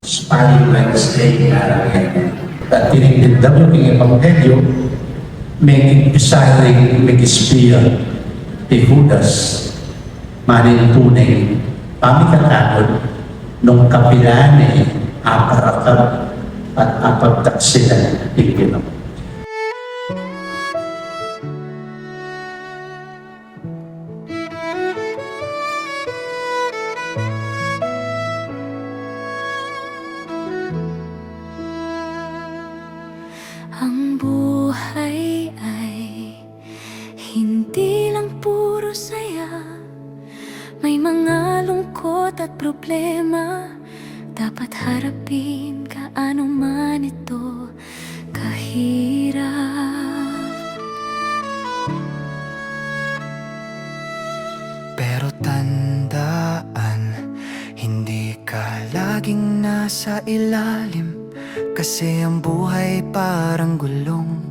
Spy Wednesday araw yan. At tinignan yung Ebanghelyo, may isaring mag-espiya ni Judas, maring tunay, pamikakakot, nung kapilani, aparakab at apagtaksilan ikinap. Ang buhay ay hindi lang puro saya. May mga lungkot at problema dapat harapin, kaano man ito kahirap. Pero tandaan, hindi ka laging nasa ilalim. Kasi ang buhay parang gulong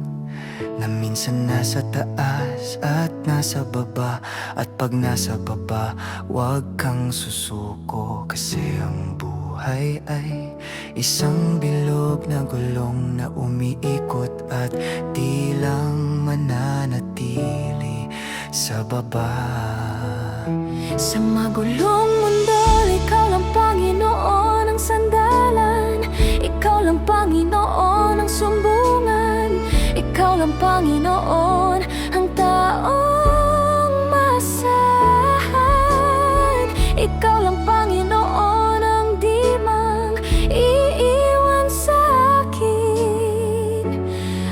na minsan nasa taas at nasa baba. At pag nasa baba, huwag kang susuko. Kasi ang buhay ay isang bilog na gulong na umiikot at di lang mananatili sa baba. Sa magulong mundo, ikaw lang Panginoon ang sandalan. Ikaw lang Panginoon ang sumbungan. Ikaw lang Panginoon ang taong masahan. Ikaw lang Panginoon ang di mang iiwan sa akin.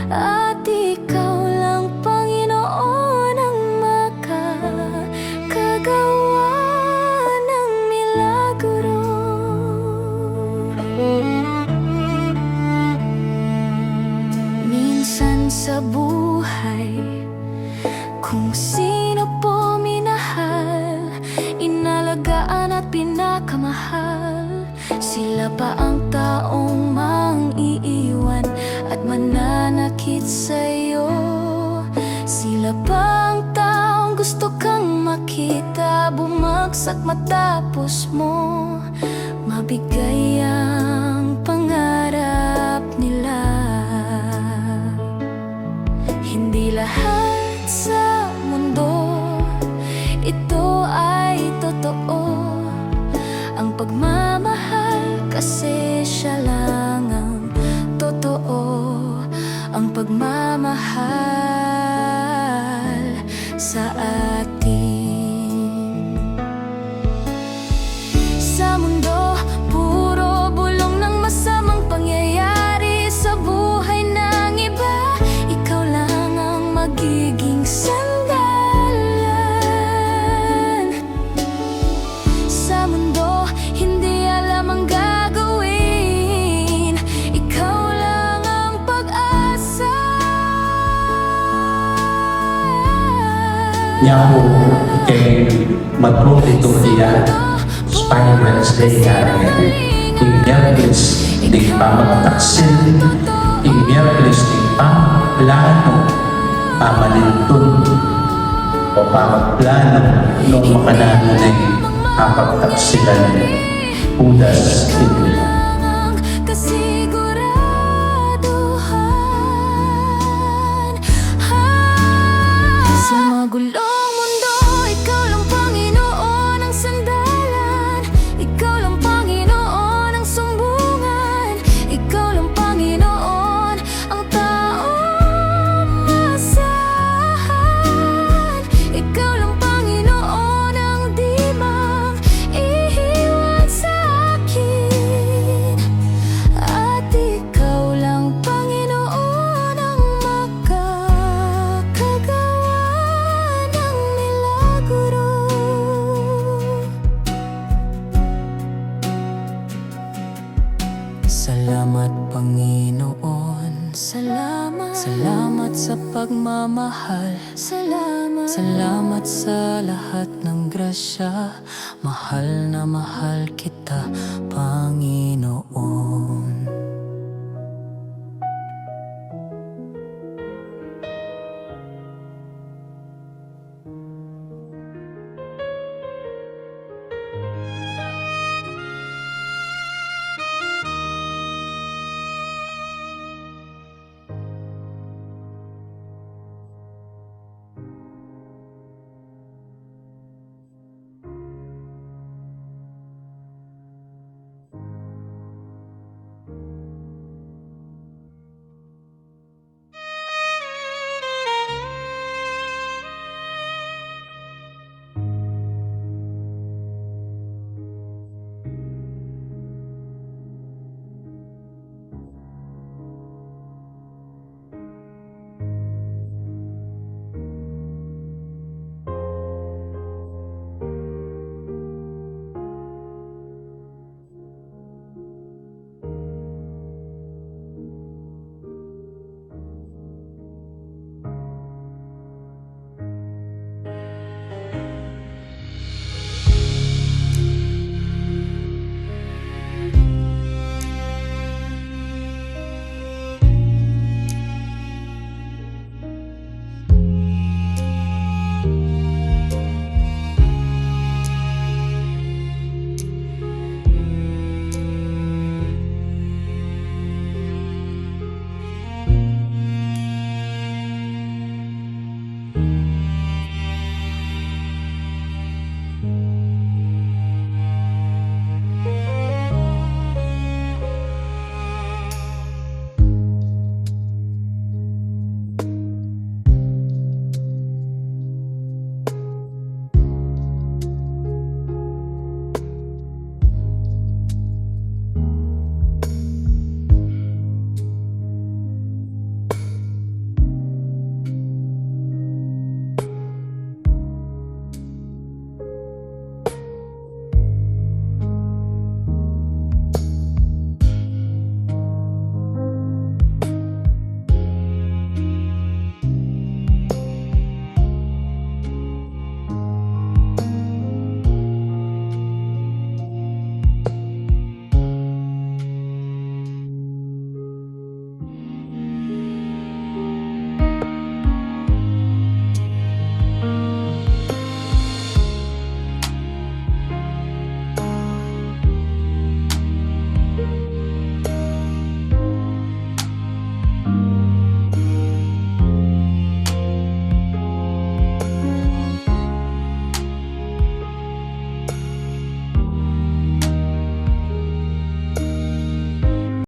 At ikaw lang Panginoon ang makakagawa ng milagro. Minsan sa buhay, kung sino po minahal, inalagaan at pinakamahal, sila pa ang taong mang-iiwan at mananakit sa'yo. Sila pa ang taong gusto kang makita bumagsak matapos mo mabigay ang pangarap nila. Hindi lahat sa mundo ito ay totoo. Ang pagmamahal kasi siya lang ang totoo. Ang pagmamahal sa atin. Sa mundo, puro bulong ng masamang pangyayari sa buhay ng iba. Ikaw lang ang magiging sandalan. Sa mundo, hindi alam ang gagawin. Ikaw lang ang pag-asa. Nyapo kay magpro-liturhiya Spy Wednesday araw yan. Ing Miyerkules di pamagtaksil, ing Miyerkules di pamplano, pamalintun o pamagplano nung makananay apagtaksilan Judas ikinap. Ang kasiguraduhan. Sa magulong mundo, ikaw lang Panginoon ang sandalan. Ikaw lang Panginoon ang sumbungan. Ikaw lang Panginoon ang taong masahan. Ikaw lang Panginoon ang di mang iiwan sa akin. At ikaw lang Panginoon ang makakagawa ng milagro. Salamat Panginoon. Salamat, Salamat sa pagmamahal. salamat, Salamat sa lahat ng grasya. Mahal na mahal kita, Panginoon.